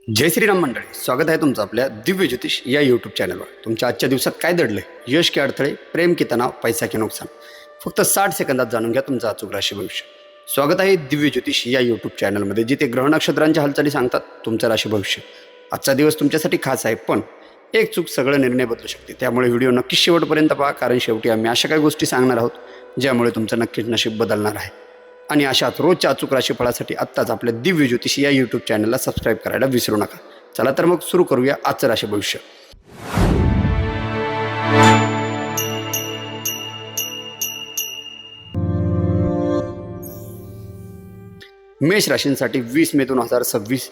जय श्रीराम मंडळी, स्वागत आहे तुमचं आपल्या दिव्य ज्योतिष या यूट्यूब चॅनलवर. तुमच्या आजच्या दिवसात काय दडले, यश की अडथळे, प्रेम की तणाव, पैसा की नुकसान, फक्त 60 सेकंदात जाणून घ्या तुमचं अचूक राशी भविष्य. स्वागत आहे दिव्य ज्योतिष या यूट्यूब चॅनलमध्ये, जिथे ग्रह नक्षत्रांच्या हालचाली सांगतात तुमचं राशी भविष्य. आजचा दिवस तुमच्यासाठी खास आहे, पण एक चूक सगळं निर्णय बदलू शकते. त्यामुळे व्हिडिओ नक्कीच शेवटपर्यंत पहा, कारण शेवटी आम्ही अशा काही गोष्टी सांगणार आहोत ज्यामुळे तुमचं नक्कीच नशीब बदलणार आहे. आणि अशाच रोजच्या अचूक राशीफळासाठी आत्ताच आपल्या दिव्य ज्योतिष या यूट्यूब चॅनलला सबस्क्राईब करायला विसरू नका. चला तर मग सुरू करूया आजचं राशी भविष्य. मेष राशींसाठी 20 मे 2026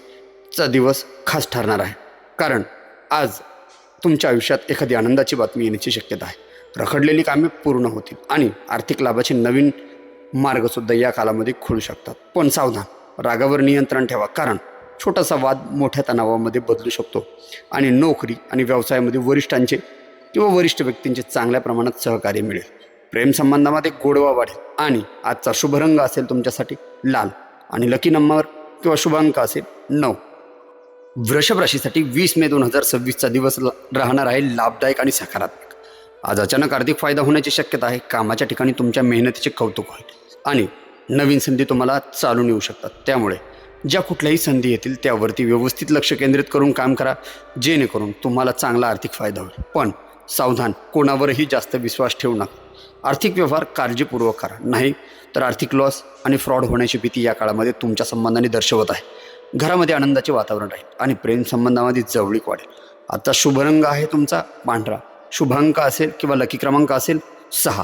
चा दिवस खास ठरणार आहे, कारण आज तुमच्या आयुष्यात एखादी आनंदाची बातमी येण्याची शक्यता आहे. रखडलेली कामे पूर्ण होतील आणि आर्थिक लाभाचे नवीन मार्गसुद्धा या कालामध्ये खुलू शकतात. पण सावधान, रागावर नियंत्रण ठेवा, कारण छोटासा वाद मोठ्या तणावामध्ये बदलू शकतो. आणि नोकरी आणि व्यवसायामध्ये वरिष्ठांचे किंवा वरिष्ठ व्यक्तींचे चांगल्या प्रमाणात सहकार्य मिळेल. प्रेम संबंधामध्ये गोडवा वाढेल आणि आजचा शुभ रंग असेल तुमच्यासाठी लाल आणि लकी नंबर किंवा शुभांक असेल 9. वृषभ राशीसाठी 20 मे 2026 दिवस राहणार आहे लाभदायक आणि सकारात्मक. आज अचानक आर्थिक फायदा होण्याची शक्यता आहे. कामाच्या ठिकाणी तुमच्या मेहनतीचे कौतुक होईल आणि नवीन संधी तुम्हाला चालून येऊ शकतात. त्यामुळे ज्या कुठल्याही संधी येतील त्यावरती व्यवस्थित लक्ष केंद्रित करून काम करा, जेणेकरून तुम्हाला चांगला आर्थिक फायदा होईल. पण सावधान, कोणावरही जास्त विश्वास ठेवू नका. आर्थिक व्यवहार काळजीपूर्वक करा, नाही तर आर्थिक लॉस आणि फ्रॉड होण्याची भीती या काळामध्ये तुमच्या संबंधाने दर्शवत आहे. घरामध्ये आनंदाचे वातावरण राहील आणि प्रेम संबंधामध्ये जवळीक वाढेल. आजचा शुभ रंग आहे तुमचा पांढरा, शुभांक असेल किंवा लकी क्रमांक असेल 6.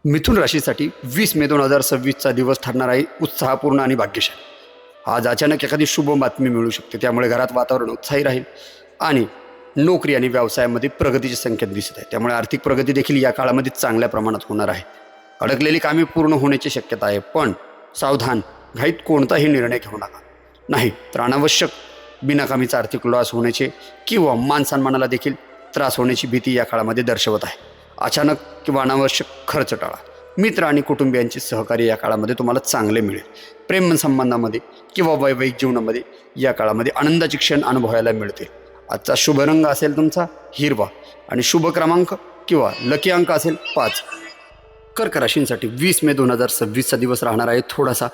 मिथुन राशीसाठी 20 मे 2026 दिवस ठरणार आहे उत्साहपूर्ण आणि भाग्यशाली. आज अचानक एखादी शुभ बातमी मिळू शकते, त्यामुळे घरात वातावरण उत्साही राहील आणि नोकरी आणि व्यवसायामध्ये प्रगतीचे संकेत दिसत आहे. त्यामुळे आर्थिक प्रगती देखील या काळामध्ये चांगल्या प्रमाणात होणार आहे. अडकलेली कामे पूर्ण होण्याची शक्यता आहे, पण सावधान, घाईत कोणताही निर्णय घेऊ नका, नाही तर अनावश्यक बिनाकामीचा आर्थिक लॉस होण्याचे किंवा मानसन्मानाला देखील त्रास होण्याची भीती या काळामध्ये दर्शवत आहे. अचानक किंवा अनावश्यक खर्च टाळा. मित्र आणि कुटुंबियांचे सहकार्य या काळामध्ये तुम्हाला चांगले मिळेल. प्रेम संबंधामध्ये किंवा वैवाहिक जीवनामध्ये या काळामध्ये आनंदाचे क्षण अनुभवायला मिळतील. आजचा शुभ रंग असेल तुमचा हिरवा आणि शुभ क्रमांक किंवा लकी अंक असेल 5. कर्क राशींसाठी 20 मे 2026 दिवस राहणार आहे थोडासा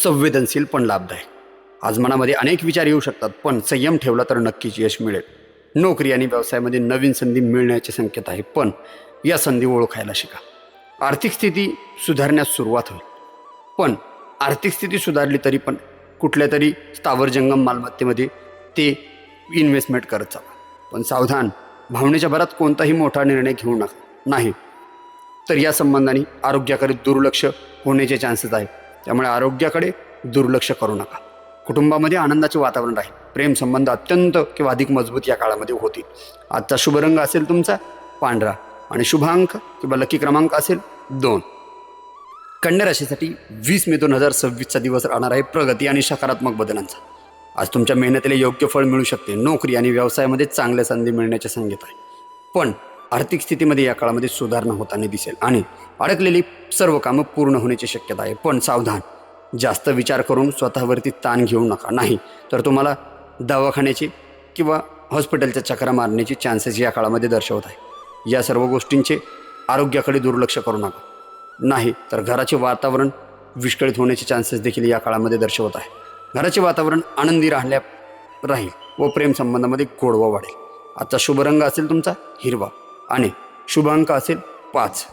संवेदनशील पण लाभदायक. आज मनामध्ये अनेक विचार येऊ शकतात, पण संयम ठेवला तर नक्कीच यश मिळेल. नोकरी आणि व्यवसायामध्ये नवीन संधी मिळण्याचे संकेत आहे, पण या संधी ओळखायला शिका. आर्थिक स्थिती सुधारण्यास सुरुवात होईल, पण आर्थिक स्थिती सुधारली तरी पण कुठल्या तरी स्थावर जंगम मालमत्तेमध्ये ते इन्व्हेस्टमेंट करत चाला. पण सावधान, भावनेच्या भरात कोणताही मोठा निर्णय घेऊ नका, नाही तर या संबंधाने आरोग्याकडे दुर्लक्ष होण्याचे चान्सेस आहेत. त्यामुळे आरोग्याकडे दुर्लक्ष करू नका. कुटुंबामध्ये आनंदाचे वातावरण राहील. प्रेम संबंध अत्यंत किंवा अधिक मजबूत या काळामध्ये होतील. आजचा शुभ रंग असेल तुमचा पांढरा आणि शुभांक किंवा लकी क्रमांक असेल 2. कन्या राशीसाठी 20 मे 2026 दिवस राहणार आहे प्रगती आणि सकारात्मक बदलांचा. आज तुमच्या मेहनतीला योग्य फळ मिळू शकते. नोकरी आणि व्यवसायामध्ये चांगल्या संधी मिळण्याचे संकेत आहे, पण आर्थिक स्थितीमध्ये या काळामध्ये सुधारणा होताना दिसेल आणि अडकलेली सर्व कामं पूर्ण होण्याची शक्यता आहे. पण सावधान, जास्त विचार करून स्वतःवरती ताण घेऊ नका, नाही तर तुम्हाला दवाखान्याची किंवा हॉस्पिटलच्या चक्रा मारण्याची चान्सेस या काळामध्ये दर्शवत आहे. या सर्व गोष्टींचे आरोग्याकडे दुर्लक्ष करू नका, नाही तर घराचे वातावरण विस्कळीत होण्याचे चान्सेस देखील या काळामध्ये दर्शवत आहे. घराचे वातावरण आनंदी राहील व प्रेम संबंधामध्ये गोडवा वाढेल. आजचा शुभ रंग असेल तुमचा हिरवा आणि शुभांक असेल 5.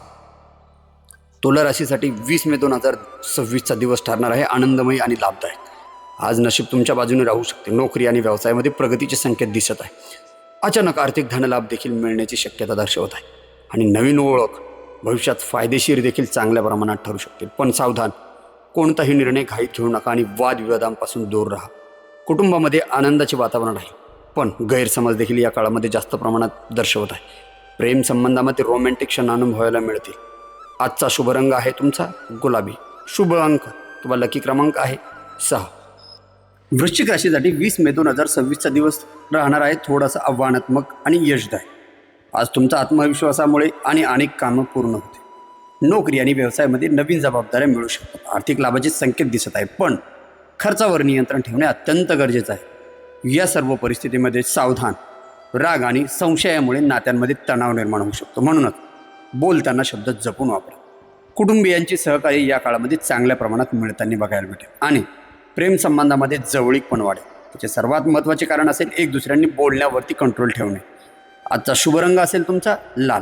तुला राशीसाठी 20 मे 2026 दिवस ठरणार आहे आनंदमयी आणि लाभदायक. आज नशीब तुमच्या बाजूने राहू शकते. नोकरी आणि व्यवसायामध्ये प्रगतीचे संकेत दिसत आहे. अचानक आर्थिक धनलाभ देखील मिळण्याची शक्यता दर्शवत आहे आणि नवीन ओळख भविष्यात फायदेशीर देखील चांगल्या प्रमाणात ठरू शकते. पण सावधान, कोणताही निर्णय घाईत घेऊ नका आणि वादविवादांपासून दूर राहा. कुटुंबामध्ये आनंदाचे वातावरण आहे, पण गैरसमज देखील या काळामध्ये जास्त प्रमाणात दर्शवत आहे. प्रेम संबंधामध्ये रोमॅन्टिक क्षण अनुभवायला मिळतील. आजचा शुभ रंग आहे तुमचा गुलाबी, शुभ अंक किंवा लकी क्रमांक आहे 6. वृश्चिक राशीसाठी 20 मे 2026 दिवस राहणार आहे थोडासा आव्हानात्मक आणि यशदायक. आज तुमचा आत्मविश्वासामुळे आणि अनेक कामं पूर्ण होते. नोकरी आणि व्यवसायामध्ये नवीन जबाबदाऱ्या मिळू शकतात. आर्थिक लाभाचे संकेत दिसत आहे, पण खर्चावर नियंत्रण ठेवणे अत्यंत गरजेचं आहे. या सर्व परिस्थितीमध्ये सावधान. राग आणि संशयामुळे नात्यांमध्ये तणाव निर्माण होऊ शकतो, म्हणूनच बोलताना शब्द जपून वापरा. कुटुंबियांची सहकार्य या काळामध्ये चांगल्या प्रमाणात मिळताना बघायला भेटेल आणि प्रेम संबंधामध्ये जवळीकपण वाढेल. त्याचे सर्वात महत्त्वाचे कारण असेल एक दुसऱ्यांनी बोलण्यावरती कंट्रोल ठेवणे. आजचा शुभ रंग असेल तुमचा लाल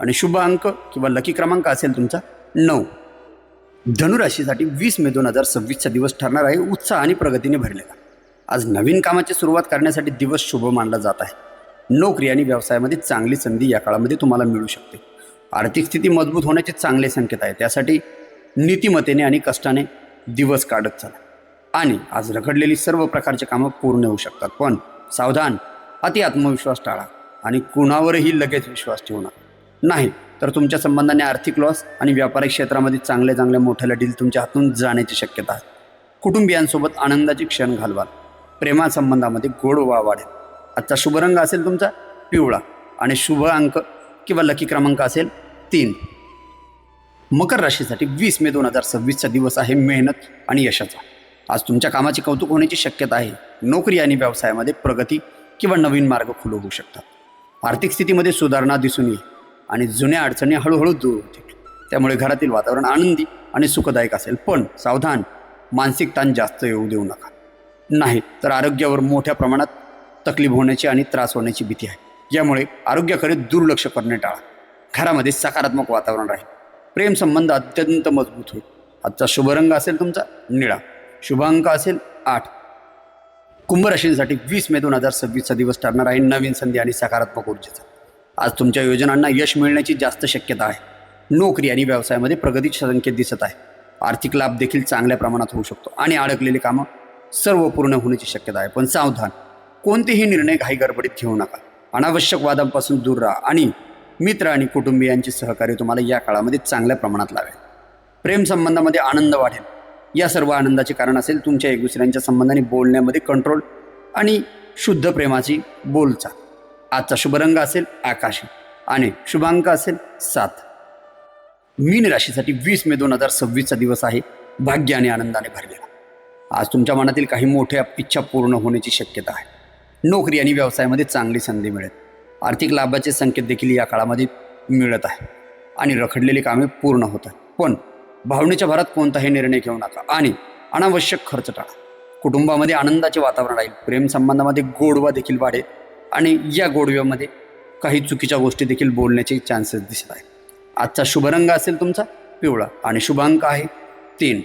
आणि शुभ अंक किंवा लकी क्रमांक असेल तुमचा 9. धनुराशीसाठी 20 मे 2026चा दिवस ठरणार आहे उत्साह आणि प्रगतीने भरलेला. आज नवीन कामाची सुरुवात करण्यासाठी दिवस शुभ मानला जात आहे. नोकरी आणि व्यवसायामध्ये चांगली संधी या काळामध्ये तुम्हाला मिळू शकते. आर्थिक स्थिती मजबूत होण्याचे चांगले संकेत आहे. त्यासाठी नीतिमत्तेने आणि कष्टाने दिवस काढत चला आणि आज रखडलेली सर्व प्रकारचे कामं पूर्ण होऊ शकतात. पण सावधान, अति आत्मविश्वास टाळा आणि कुणावरही लगेच विश्वास ठेवू नका. नाही तर तुमच्या संबंधाने आर्थिक लॉस आणि व्यापारिक क्षेत्रामध्ये चांगल्या मोठ्या डील तुमच्या हातून जाण्याची शक्यता आहे. कुटुंबियांसोबत आनंदाचे क्षण घालवाल. प्रेमा संबंधामध्ये गोडवा वाढेल. आजचा शुभ रंग असेल तुमचा पिवळा आणि शुभ अंक किंवा लकी क्रमांक असेल 3. मकर राशीसाठी 20 मे 2026चा दिवस आहे मेहनत आणि यशाचा. आज तुमच्या कामाची कौतुक होण्याची शक्यता आहे. नोकरी आणि व्यवसायामध्ये प्रगती किंवा नवीन मार्ग खुले होऊ शकतात. आर्थिक स्थितीमध्ये सुधारणा दिसून येईल आणि जुन्या अडचणी हळूहळू दूर होतील. त्यामुळे घरातील वातावरण आनंदी आणि सुखदायक असेल. पण सावधान, मानसिक ताण जास्त येऊ देऊ नका. नाही तर आरोग्यावर मोठ्या प्रमाणात तकलीफ होण्याची आणि त्रास होण्याची भीती आहे. यामुळे आरोग्याकडे दुर्लक्ष करणे टाळा. घरामध्ये सकारात्मक वातावरण राहील. प्रेम संबंध अत्यंत मजबूत होईल. आजचा शुभ रंग असेल तुमचा निळा. शुभ अंक असेल 8. कुंभ राशींसाठी 20 मे 2026चा दिवस ठरणार आहे नवीन संधी आणि सकारात्मक ऊर्जेचा. आज तुमच्या योजनांना यश मिळण्याची जास्त शक्यता आहे. नोकरी आणि व्यवसायामध्ये प्रगतीचे संकेत दिसत आहे. आर्थिक लाभ देखील चांगल्या प्रमाणात होऊ शकतो आणि अडकलेली कामं सर्व पूर्ण होण्याची शक्यता आहे. पण सावधान, कोणतेही निर्णय घाई गडबडीत घेऊ नका. अनावश्यक वादांपासून दूर राहा आणि मित्र आणि कुटुंबियांचे सहकार्य तुम्हाला या काळामध्ये चांगल्या प्रमाणात लावेल. प्रेम संबंधामध्ये आनंद वाढेल. या सर्व आनंदाचे कारण असेल तुमच्या एक दुसऱ्यांच्या संबंधाने बोलण्यामध्ये कंट्रोल आणि शुद्ध प्रेमाची बोलचाल. आजचा शुभ रंग असेल आकाशी आणि शुभांक असेल 7. मीन राशीसाठी 20 मे 2026चा दिवस आहे भाग्य आणि आनंदाने भरलेला. आज तुमच्या मनातील काही मोठ्या इच्छा पूर्ण होण्याची शक्यता आहे. नोकरी आणि व्यवसायामध्ये चांगली संधी मिळेल. आर्थिक लाभाचे संकेत देखील या काळामध्ये मिळत आहे आणि रखडलेली कामे पूर्ण होतात. पण भावनेच्या भरात कोणताही निर्णय घेऊ नका आणि अनावश्यक खर्च टाळा. कुटुंबामध्ये आनंदाचे वातावरण राहील. प्रेम संबंधामध्ये गोडवा देखील वाढेल आणि या गोडव्यामध्ये काही चुकीच्या गोष्टी देखील बोलण्याचे चान्सेस दिसत आहेत. आजचा शुभ रंग असेल तुमचा पिवळा आणि शुभांक आहे 3.